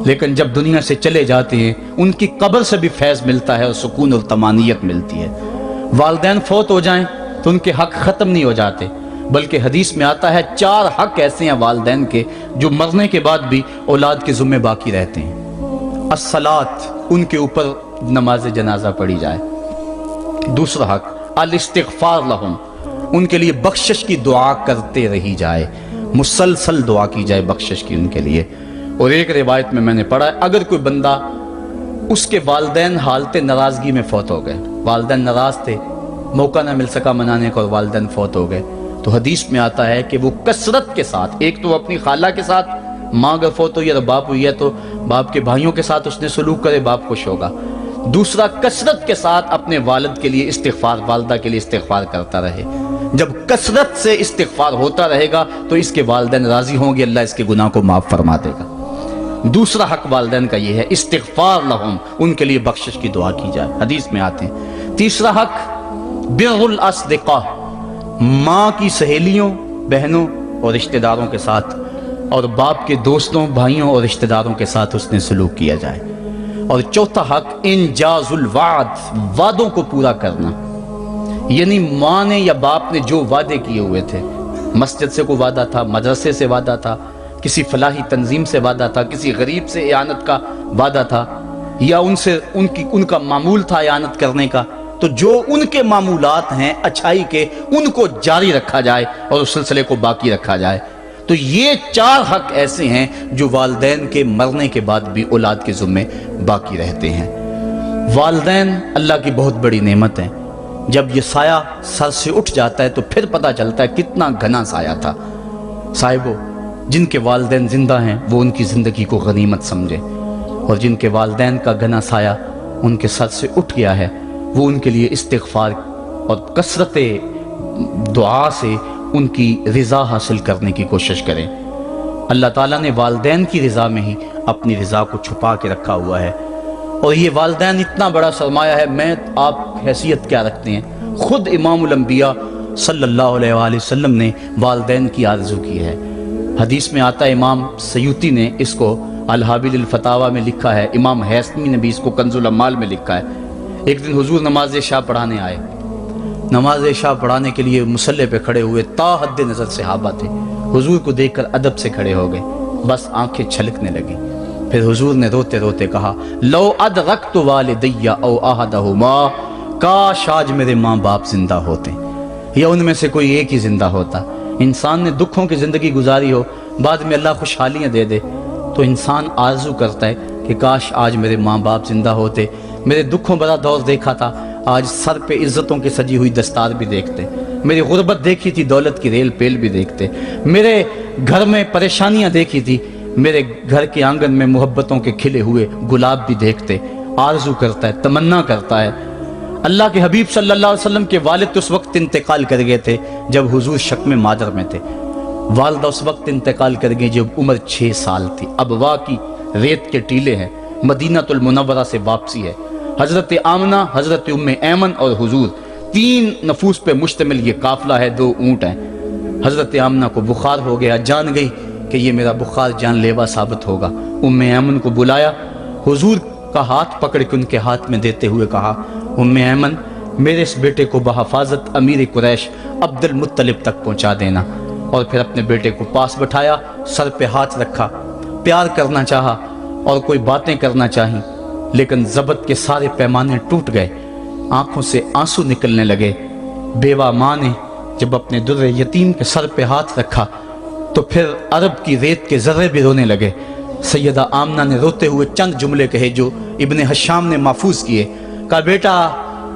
لیکن جب دنیا سے چلے جاتے ہیں ان کی قبر سے بھی فیض ملتا ہے اور سکون اور طمانینت ملتی ہے۔ والدین فوت ہو جائیں تو ان کے حق ختم نہیں ہو جاتے، بلکہ حدیث میں آتا ہے 4 حق ایسے ہیں والدین کے جو مرنے کے بعد بھی اولاد کے ذمہ باقی رہتے ہیں۔ الصلاۃ، ان کے اوپر نماز جنازہ پڑھی جائے۔ دوسرا حق الاستغفار لہم، ان کے لیے بخشش کی دعا کرتے رہی جائے، مسلسل دعا کی جائے بخشش کی ان کے لیے۔ اور ایک روایت میں نے پڑھا ہے اگر کوئی بندہ اس کے والدین حالت ناراضگی میں فوت ہو گئے، والدین ناراض تھے، موقع نہ مل سکا منانے کا اور والدین فوت ہو گئے، تو حدیث میں آتا ہے کہ وہ کثرت کے ساتھ، ایک تو اپنی خالہ کے ساتھ، ماں اگر فوت ہوئی ہے تو باپ ہوئی ہے تو باپ کے بھائیوں کے ساتھ اس نے سلوک کرے، باپ خوش ہوگا۔ دوسرا کثرت کے ساتھ اپنے والد کے لیے استغفار، والدہ کے لیے استغفار کرتا رہے۔ جب کثرت سے استغفار ہوتا رہے گا تو اس کے والدین راضی ہوں گے، اللہ اس کے گناہ کو معاف فرما دے گا۔ دوسرا حق والدین کا یہ ہے استغفار لہم، ان کے لیے بخشش کی دعا کی جائے، حدیث میں آتے ہیں۔ تیسرا حق بر الاصدقاء، ماں کی سہیلیوں، بہنوں اور رشتہ داروں کے ساتھ، اور باپ کے دوستوں، بھائیوں اور رشتہ داروں کے ساتھ اس نے سلوک کیا جائے۔ اور چوتھا حق انجاز الوعد، وعدوں کو پورا کرنا، یعنی ماں نے یا باپ نے جو وعدے کیے ہوئے تھے، مسجد سے کوئی وعدہ تھا، مدرسے سے وعدہ تھا، کسی فلاحی تنظیم سے وعدہ تھا، کسی غریب سے اعانت کا وعدہ تھا، یا ان کا معمول تھا اعانت کرنے کا، تو جو ان کے معمولات ہیں اچھائی کے ان کو جاری رکھا جائے اور اس سلسلے کو باقی رکھا جائے۔ تو یہ 4 حق ایسے ہیں جو والدین کے مرنے کے بعد بھی اولاد کے ذمے باقی رہتے ہیں۔ والدین اللہ کی بہت بڑی نعمت ہیں، جب یہ سایہ سر سے اٹھ جاتا ہے تو پھر پتہ چلتا ہے کتنا گھنا سایہ تھا۔ صاحبو، جن کے والدین زندہ ہیں وہ ان کی زندگی کو غنیمت سمجھے، اور جن کے والدین کا گھنا سایہ ان کے سر سے اٹھ گیا ہے وہ ان کے لیے استغفار اور کثرت دعا سے ان کی رضا حاصل کرنے کی کوشش کریں۔ اللہ تعالیٰ نے والدین کی رضا میں ہی اپنی رضا کو چھپا کے رکھا ہوا ہے، اور یہ والدین اتنا بڑا سرمایہ ہے۔ میں آپ حیثیت کیا رکھتے ہیں؟ خود امام الانبیاء صلی اللہ علیہ وآلہ وسلم نے والدین کی آرزو کی ہے۔ حدیث میں آتا ہے، امام سیوطی نے اس کو الحابل الفتاوی میں لکھا ہے، امام حیثمی نے بھی اس کو کنز الاموال میں لکھا ہے۔ ایک دن حضور نماز عشاء پڑھانے آئے، نماز عشاء پڑھانے کے لیے مصلی پہ کھڑے ہوئے، تا حد نظر صحابہ تھے، حضور کو دیکھ کر ادب سے کھڑے ہو گئے، بس آنکھیں چھلکنے لگی۔ پھر حضور نے روتے روتے کہا لو ادرکت والدی او احدہما، کاش آج میرے ماں باپ زندہ ہوتے یا ان میں سے کوئی ایک ہی زندہ ہوتا۔ انسان نے دکھوں کی زندگی گزاری ہو، بعد میں اللہ خوشحالیاں دے دے، تو انسان آرزو کرتا ہے کہ کاش آج میرے ماں باپ زندہ ہوتے، میرے دکھوں بڑا دور دیکھا تھا، آج سر پہ عزتوں کی سجی ہوئی دستار بھی دیکھتے، میری غربت دیکھی تھی، دولت کی ریل پیل بھی دیکھتے، میرے گھر میں پریشانیاں دیکھی تھی، میرے گھر کے آنگن میں محبتوں کے کھلے ہوئے گلاب بھی دیکھتے۔ آرزو کرتا ہے، تمنا کرتا ہے۔ اللہ کے حبیب صلی اللہ علیہ وسلم کے والد اس وقت انتقال کر گئے تھے جب حضور شکم مادر میں تھے، والدہ اس وقت انتقال کر گئی جب عمر 6 سال تھی۔ ابوا کی ریت کے ٹیلے ہیں، مدینہ المنورہ سے واپسی ہے، حضرت آمنہ، حضرت ام ایمن اور حضور، 3 نفوس پہ مشتمل یہ قافلہ ہے، 2 اونٹ ہیں۔ حضرت آمنہ کو بخار ہو گیا، جان گئی کہ یہ میرا بخار جان لیوا ثابت ہوگا۔ ام ایمن کو بلایا، حضور کا ہاتھ پکڑ کے ان کے ہاتھ میں دیتے ہوئے کہا، ام ایمن میرے اس بیٹے کو بحفاظت امیر قریش عبد المطلب تک پہنچا دینا۔ اور پھر اپنے بیٹے کو پاس بٹھایا، سر پہ ہاتھ رکھا، پیار کرنا چاہا اور کوئی باتیں کرنا چاہیں، لیکن ضبط کے سارے پیمانے ٹوٹ گئے، آنکھوں سے آنسو نکلنے لگے۔ بیوہ ماں نے جب اپنے در یتیم کے سر پہ ہاتھ رکھا تو پھر عرب کی ریت کے ذرے بھی رونے لگے۔ سیدہ آمنہ نے روتے ہوئے چند جملے کہے جو ابن حشام نے محفوظ کیے، کہا بیٹا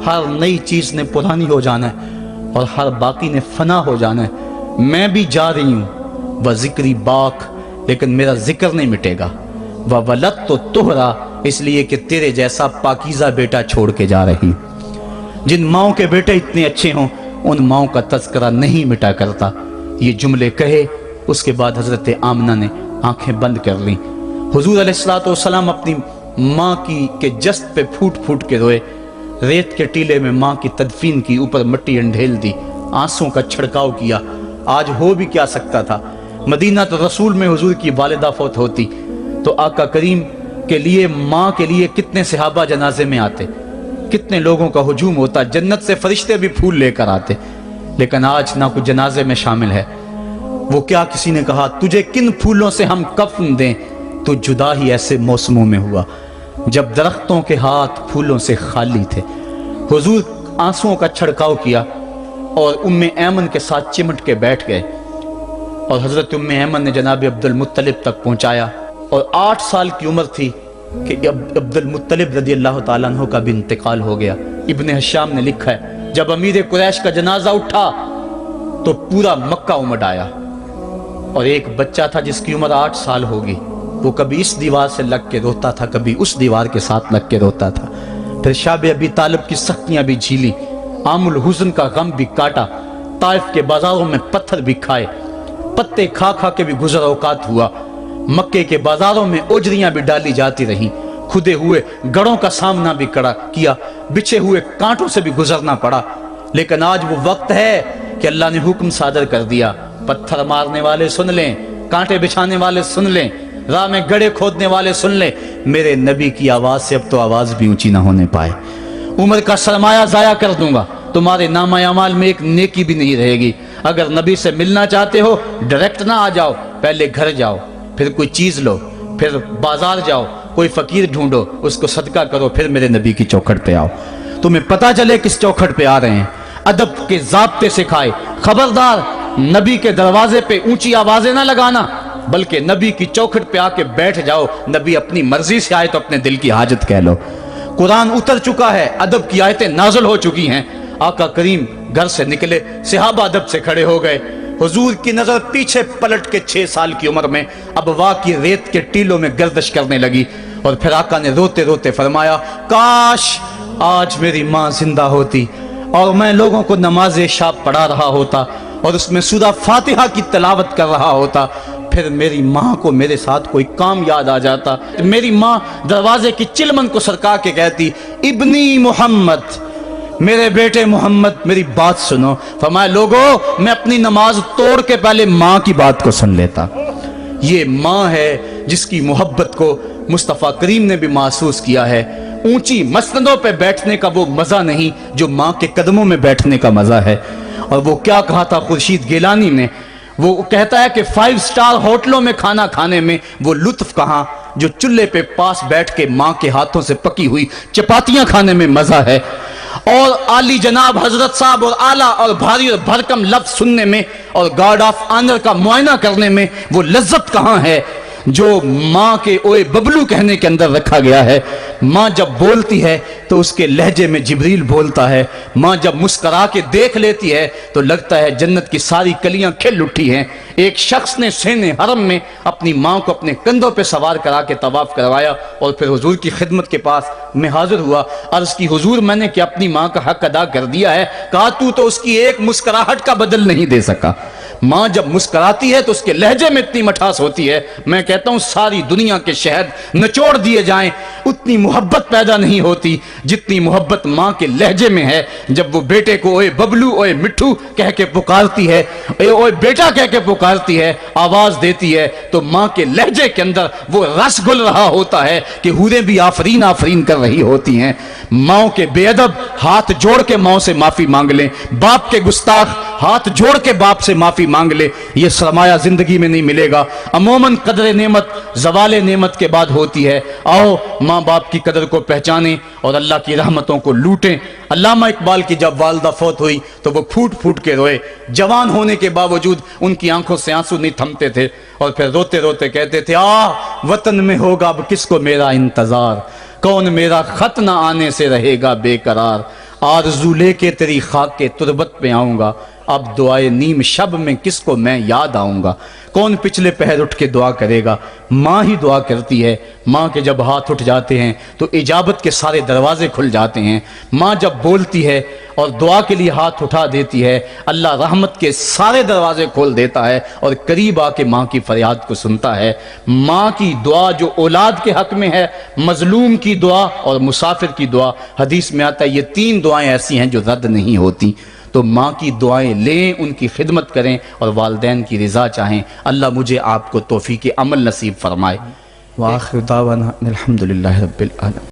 ہر نئی چیز نے پرانی ہو جانا ہے اور ہر باقی نے فنا ہو جانا ہے، میں بھی جا رہی ہوں، وذکری باک لیکن میرا ذکر نہیں مٹے گا، وولدت تو تہرا اس لیے کہ تیرے جیسا پاکیزہ بیٹا چھوڑ کے جا رہی ہوں۔ جن ماؤں کے بیٹے اتنے اچھے ہوں ان ماؤں کا تذکرہ نہیں مٹا کرتا۔ یہ جملے کہے اس کے بعد حضرت آمنہ نے آنکھیں بند کر لیں۔ حضور علیہ السلام اپنی ماں کے جسد پہ پھوٹ پھوٹ کے روئے، ریت کے ٹیلے میں ماں کی تدفین کی، اوپر مٹی انڈھیل دی، آنسوں کا چھڑکاؤ کیا۔ آج ہو بھی کیا سکتا تھا، مدینہ تو رسول میں حضور کی والدہ فوت ہوتی تو آقا کریم کے لیے، ماں کے لیے کتنے صحابہ جنازے میں آتے، کتنے لوگوں کا ہجوم ہوتا، جنت سے فرشتے بھی پھول لے کر آتے، لیکن آج نہ کوئی جنازے میں شامل ہے۔ وہ کیا کسی نے کہا تجھے کن پھولوں سے ہم کفن دیں، تو جدا ہی ایسے موسموں میں ہوا جب درختوں کے ہاتھ پھولوں سے خالی تھے۔ حضور آنسوؤں کا چھڑکاؤ کیا اور ام ایمن کے ساتھ چمٹ کے بیٹھ گئے، اور حضرت ام ایمن نے جناب عبد المطلب تک پہنچایا، اور 8 سال کی عمر تھی کہ عبد المطلب رضی اللہ تعالیٰ عنہ کا بھی انتقال ہو گیا۔ ابن حشام نے لکھا ہے جب امیر قریش کا جنازہ اٹھا تو پورا مکہ امڈ آیا، اور ایک بچہ تھا جس کی عمر 8 سال ہوگی، وہ کبھی اس دیوار سے لگ کے روتا تھا، کبھی اس دیوار کے ساتھ لگ کے روتا تھا۔ پھر شاب ابی طالب کی سختیاں بھی جھیلی، عام الحزن کا غم بھی کاٹا، طائف کے بازاروں میں پتھر بھی کھائے، پتے کھا کھا کے بھی گزر اوقات ہوا، مکے کے بازاروں میں اجریاں بھی ڈالی جاتی رہیں، کھدے ہوئے گڑوں کا سامنا بھی کیا، بچھے ہوئے کانٹوں سے بھی گزرنا پڑا۔ لیکن آج وہ وقت ہے کہ اللہ نے حکم صادر کر دیا، پتھر مارنے والے سن لیں، کانٹے بچھانے والے سن لیں، راہ میں گڑھے کھودنے والے سن لیں، میرے نبی کی آواز سے اب تو آواز بھی اونچی نہ ہونے پائے۔ عمر کا سرمایہ ضائع کر دوں گا، تمہارے نامہ اعمال میں ایک نیکی بھی نہیں رہے گی۔ اگر نبی سے ملنا چاہتے ہو ڈائریکٹ نہ آ جاؤ، پہلے گھر جاؤ، پھر کوئی چیز لو، پھر بازار جاؤ، کوئی فقیر ڈھونڈو، اس کو صدقہ کرو، پھر میرے نبی کی چوکھٹ پہ آؤ، تمہیں پتہ چلے کس چوکھٹ پہ آ رہے ہیں۔ ادب کے ضابطے سکھائے، خبردار نبی کے دروازے پہ اونچی آوازیں نہ لگانا، بلکہ نبی کی چوکھٹ پہ آ کے بیٹھ جاؤ، نبی اپنی مرضی سے آئے تو اپنے دل کی حاجت کہہ لو۔ قرآن اتر چکا ہے، ادب کی آیتیں نازل ہو چکی ہیں، آقا کریم گھر سے نکلے، صحابہ ادب سے کھڑے ہو گئے، حضور کی نظر پیچھے پلٹ کے 6 سال کی عمر میں ابوا کی ریت کے ٹیلوں میں گردش کرنے لگی، اور پھر آقا نے روتے روتے فرمایا کاش آج میری ماں زندہ ہوتی اور میں لوگوں کو نماز شب پڑھا رہا ہوتا اور اس میں سورہ فاتحہ کی تلاوت کر رہا ہوتا، پھر میری ماں کو میرے ساتھ کوئی کام یاد آ جاتا، میری ماں دروازے کی چلمن کو سرکا کے کہتی ابنی محمد، میرے بیٹے محمد میری بات سنو۔ فرمایا لوگوں میں اپنی نماز توڑ کے پہلے ماں کی بات کو سن لیتا۔ یہ ماں ہے جس کی محبت کو مصطفیٰ کریم نے بھی محسوس کیا ہے۔ اونچی مسندوں پہ بیٹھنے کا وہ مزہ نہیں جو ماں کے قدموں میں بیٹھنے کا مزہ ہے۔ اور وہ کیا کہا تھا خورشید گیلانی نے، وہ کہتا ہے کہ 5 سٹار ہوٹلوں میں کھانا کھانے میں وہ لطف کہاں جو چولہے پہ پاس بیٹھ کے ماں کے ہاتھوں سے پکی ہوئی چپاتیاں کھانے میں مزہ ہے، اور عالی جناب حضرت صاحب اور اعلیٰ اور بھاری اور بھرکم لفظ سننے میں اور گارڈ آف آنر کا معائنہ کرنے میں وہ لذت کہاں ہے جو ماں کے اوئے ببلو کہنے کے اندر رکھا گیا ہے۔ ماں جب بولتی ہے تو اس کے لہجے میں جبریل بولتا ہے، ماں جب مسکرا کے دیکھ لیتی ہے تو لگتا ہے جنت کی ساری کلیاں کھل اٹھی ہیں۔ ایک شخص نے سین حرم میں اپنی ماں کو اپنے کندھوں پہ سوار کرا کے طواف کروایا اور پھر حضور کی خدمت کے پاس میں حاضر ہوا، عرض کی حضور میں نے کہ اپنی ماں کا حق ادا کر دیا ہے، کہا تو اس کی ایک مسکراہٹ کا بدل نہیں دے سکا۔ ماں جب مسکراتی ہے تو اس کے لہجے میں اتنی مٹھاس ہوتی ہے، میں کہتا ہوں ساری دنیا کے شہد نچوڑ دیے جائیں، اتنی محبت پیدا نہیں ہوتی جتنی محبت ماں کے لہجے میں ہے جب وہ بیٹے کو اوئے ببلو اوئے مٹھو کہہ کے پکارتی ہے، اوئے بیٹا کہہ کے پکارتی ہے، آواز دیتی ہے، تو ماں کے لہجے کے اندر وہ رس گل رہا ہوتا ہے کہ حوریں بھی آفرین آفرین کر رہی ہوتی ہیں۔ ماں کے بے ادب ہاتھ جوڑ کے ماں سے معافی مانگ لیں، باپ کے گستاخ ہاتھ جوڑ کے باپ سے معافی مانگ لے، یہ سرمایہ زندگی میں نہیں ملے گا۔ عموماً قدر نعمت زوال نعمت کے بعد ہوتی ہے۔ آؤ ماں باپ کی قدر کو پہچانیں اور اللہ کی رحمتوں کو لوٹیں۔ علامہ اقبال کی جب والدہ فوت ہوئی تو وہ پھوٹ پھوٹ کے روئے، جوان ہونے کے باوجود ان کی آنکھوں سے آنسو نہیں تھمتے تھے، اور پھر روتے روتے کہتے تھے وطن میں ہوگا اب کس کو میرا انتظار، کون میرا خط نہ آنے سے رہے گا بے قرار، آرزو لے کے تیری خاک کے تربت پہ آؤں گا، اب دعائے نیم شب میں کس کو میں یاد آؤں گا، کون پچھلے پہر اٹھ کے دعا کرے گا، ماں ہی دعا کرتی ہے۔ ماں کے جب ہاتھ اٹھ جاتے ہیں تو اجابت کے سارے دروازے کھل جاتے ہیں۔ ماں جب بولتی ہے اور دعا کے لیے ہاتھ اٹھا دیتی ہے، اللہ رحمت کے سارے دروازے کھول دیتا ہے اور قریب آ کے ماں کی فریاد کو سنتا ہے۔ ماں کی دعا جو اولاد کے حق میں ہے، مظلوم کی دعا اور مسافر کی دعا، حدیث میں آتا ہے یہ 3 دعائیں ایسی ہیں جو رد نہیں ہوتی۔ تو ماں کی دعائیں لیں، ان کی خدمت کریں اور والدین کی رضا چاہیں۔ اللہ مجھے آپ کو توفیق عمل نصیب فرمائے۔ وآخر دعوانا الحمدللہ رب العالمین۔